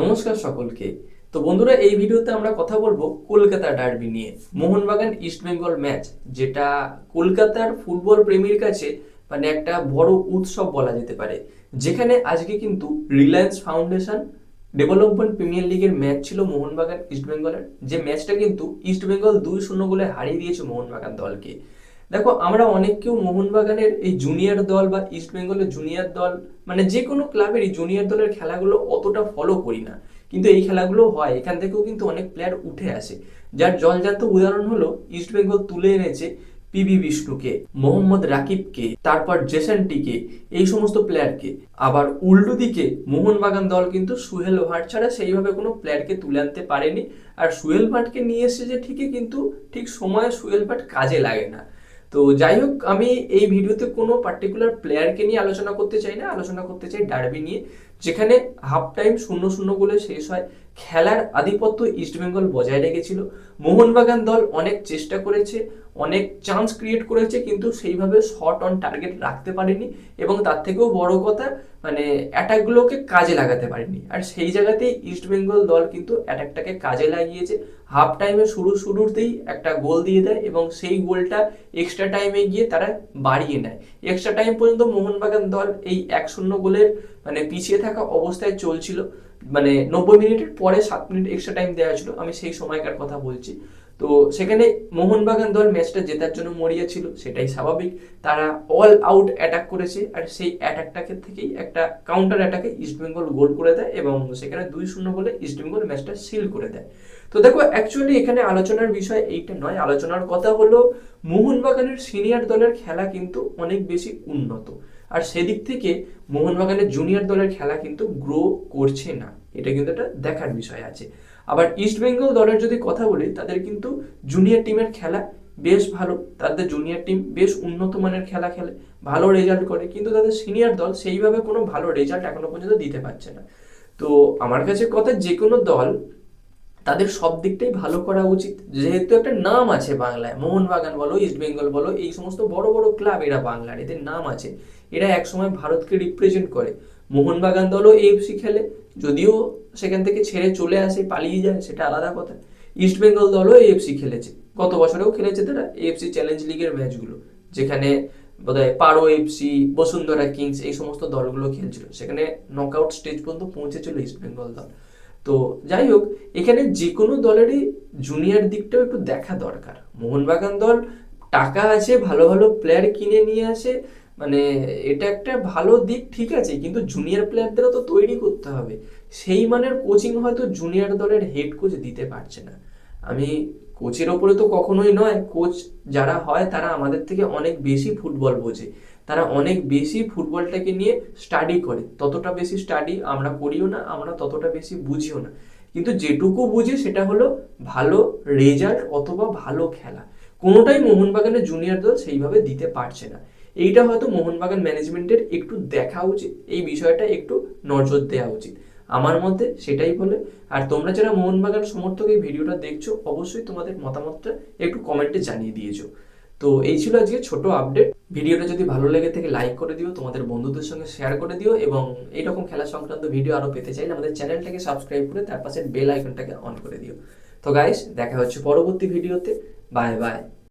নমস্কার সকলকে। তো বন্ধুরা, এই ভিডিওতে আমরা কথা বলবো কলকাতা ডার্বি নিয়ে। মোহনবাগান ইস্ট বেঙ্গল ম্যাচ, যেটা কলকাতার ফুটবল প্রেমীর কাছে মানে একটা বড় উৎসব বলা যেতে পারে। যেখানে আজকে কিন্তু রিলায়েন্স ফাউন্ডেশন ডেভেলপমেন্ট প্রিমিয়ার লিগের ম্যাচ ছিল মোহনবাগান ইস্ট বেঙ্গলের, যে ম্যাচটা কিন্তু ইস্ট বেঙ্গল 2-0 গোলে হারিয়ে দিয়েছে মোহনবাগান দলকে। দেখো, আমরা অনেক কেউ মোহনবাগানের এই জুনিয়র দল বা ইস্ট বেঙ্গলের জুনিয়র দল, মানে যে কোনো ক্লাবেরই জুনিয়র দলের খেলাগুলো অতটা ফলো করি না, কিন্তু এই খেলাগুলো হয়, এখান থেকেও কিন্তু অনেক প্লেয়ার উঠে আসে। যার জলজান্ত উদাহরণ হলো ইস্ট বেঙ্গল তুলে এনেছে পিবি বিষ্ণুকে, মোহাম্মদ রাকিবকে, তারপর জেসেন্টিকে, এই সমস্ত প্লেয়ারকে। আবার উল্টো দিকে মোহনবাগান দল কিন্তু সুহেল ভাট ছাড়া সেইভাবে কোনো প্লেয়ারকে তুলে আনতে পারেনি। আর সুহেল ভাটকে নিয়ে এসেছে ঠিকই, কিন্তু ঠিক সময়ে সুহেল ভাট কাজে লাগে না। তো যাই হোক, আমি এই ভিডিওতে কোনো পার্টিকুলার প্লেয়ারকে নিয়ে আলোচনা করতে চাই না, আলোচনা করতে চাই ডার্বি নিয়ে, যেখানে হাফ টাইম 0-0 গোলে শেষ হয়। খেলার আধিপত্য ইস্টবেঙ্গল বজায় রেখেছিল। মোহনবাগান দল অনেক চেষ্টা করেছে, অনেক চান্স ক্রিয়েট করেছে, কিন্তু সেইভাবে শট অন টার্গেট রাখতে পারেনি। এবং তার থেকেও বড় কথা, মানে অ্যাটাকগুলোকে কাজে লাগাতে পারেনি। আর সেই জায়গাতেই ইস্টবেঙ্গল দল কিন্তু অ্যাটাকটাকে কাজে লাগিয়েছে। হাফ টাইমে শুরুতেই একটা গোল দিয়ে দেয়, এবং সেই গোলটা এক্সট্রা টাইমে গিয়ে তারা বাড়িয়ে নেয়। এক্সট্রা টাইম পর্যন্ত মোহনবাগান দল এই 1-0 গোলের মানে পিছিয়ে থাকা অবস্থায় চলছিল। মানে 90 মিনিটের পরে 7 মিনিট এক্সট্রা টাইম দেওয়া ছিল, আমি সেই সময়কার কথা বলছি। তো সেখানে মোহনবাগান দল ম্যাচটা জেতার জন্য মরিয়া ছিল, সেটাই স্বাভাবিক। তারা অল আউট অ্যাটাক করেছে, আর সেই অ্যাটাকটাকে থেকেই একটা কাউন্টার অ্যাটাকে ইস্টবেঙ্গল গোল করে দেয়, এবং সেখানে 2-0 গোলে ইস্টবেঙ্গল ম্যাচটা সিল করে দেয়। তো দেখো, অ্যাকচুয়ালি এখানে আলোচনার বিষয় এইটা নয়, আলোচনার কথা হলো মোহনবাগানের সিনিয়র দলের খেলা কিন্তু অনেক বেশি উন্নত, আর সেদিক থেকে মোহনবাগানের জুনিয়র দলের খেলা কিন্তু গ্রো করছে না। এটা কিন্তু একটা দেখার বিষয় আছে। আবার ইস্ট বেঙ্গল দলের যদি কথা বলি, তাদের কিন্তু জুনিয়র টিমের খেলা বেশ ভালো, তাদের জুনিয়র টিম বেশ উন্নত মানের খেলা খেলে, ভালো রেজাল্ট করে, কিন্তু তাদের সিনিয়র দল সেইভাবে কোনো ভালো রেজাল্ট এখনো পর্যন্ত দিতে পারছে না। তো আমার কাছে কথা, যে কোনো দল তাদের সব দিকটাই ভালো করা উচিত। যেহেতু একটা নাম আছে বাংলায়, মোহনবাগান বলো, ইস্ট বেঙ্গল বলো, এই সমস্ত বড় বড় ক্লাব, এরা বাংলার, এদের নাম আছে, এরা একসময় ভারতকে রিপ্রেজেন্ট করে। মোহনবাগান দলও এএফসি খেলে, যদিও সেখান থেকে ছেড়ে চলে আসে, পালিয়ে যায়, সেটা আলাদা কথা। ইস্ট বেঙ্গল দলও এএফসি খেলেছে, গত বছরেও খেলেছে তারা এএফসি চ্যালেঞ্জ লিগের ম্যাচগুলো, যেখানে বোধহয় পারো এফসি, বসুন্ধরা কিংস, এই সমস্ত দলগুলো খেলছিল, সেখানে নকআউট স্টেজ পর্যন্ত পৌঁছেছিল ইস্ট বেঙ্গল দল। তো যাই হোক, এখানে যে কোনো দলেরই জুনিয়র দিকটাও একটু দেখা দরকার। মোহনবাগান দল টাকা আছে, ভালো ভালো প্লেয়ার কিনে নিয়ে আসে, মানে এটা একটা ভালো দিক, ঠিক আছে, কিন্তু জুনিয়র প্লেয়ারদেরও তো তৈরি করতে হবে। সেই মানের কোচিং হয়তো জুনিয়র দলের হেড কোচ দিতে পারছে না। আমি কোচের ওপরে তো কখনোই নয়, কোচ যারা হয় তারা আমাদের থেকে অনেক বেশি ফুটবল বোঝে, তারা অনেক বেশি ফুটবলটাকে নিয়ে স্টাডি করে। ততটা বেশি স্টাডি আমরা করিও না, আমরা ততটা বেশি বুঝিও না, কিন্তু যেটুকু বুঝি সেটা হলো ভালো রেজাল্ট অথবা ভালো খেলা। কোনোটাই মোহনবাগানের জুনিয়র দল সেইভাবে দিতে পারছে না। এইটা হয়তো মোহনবাগান ম্যানেজমেন্টের একটু দেখা উচিত, এই বিষয়টা একটু নজর দেওয়া উচিত, আমার মতে সেটাই বলে। আর তোমরা যারা মোহনবাগান সমর্থক এই ভিডিওটা দেখছো, অবশ্যই তোমাদের মতামতটা একটু কমেন্টে জানিয়ে দিয়েছো। তো এই ছিল আজকে ছোট আপডেট। ভিডিওটা যদি ভালো লেগে থাকে লাইক করে দিও, তোমাদের বন্ধুদের সঙ্গে শেয়ার করে দিও, এবং এইরকম খেলা সংক্রান্ত ভিডিও আরো পেতে চাইলে আমাদের চ্যানেলটাকে সাবস্ক্রাইব করে তার পাশে বেল আইকনটাকে অন করে দিও। তো গাইস, দেখা হচ্ছে পরবর্তী ভিডিওতে। Bye bye.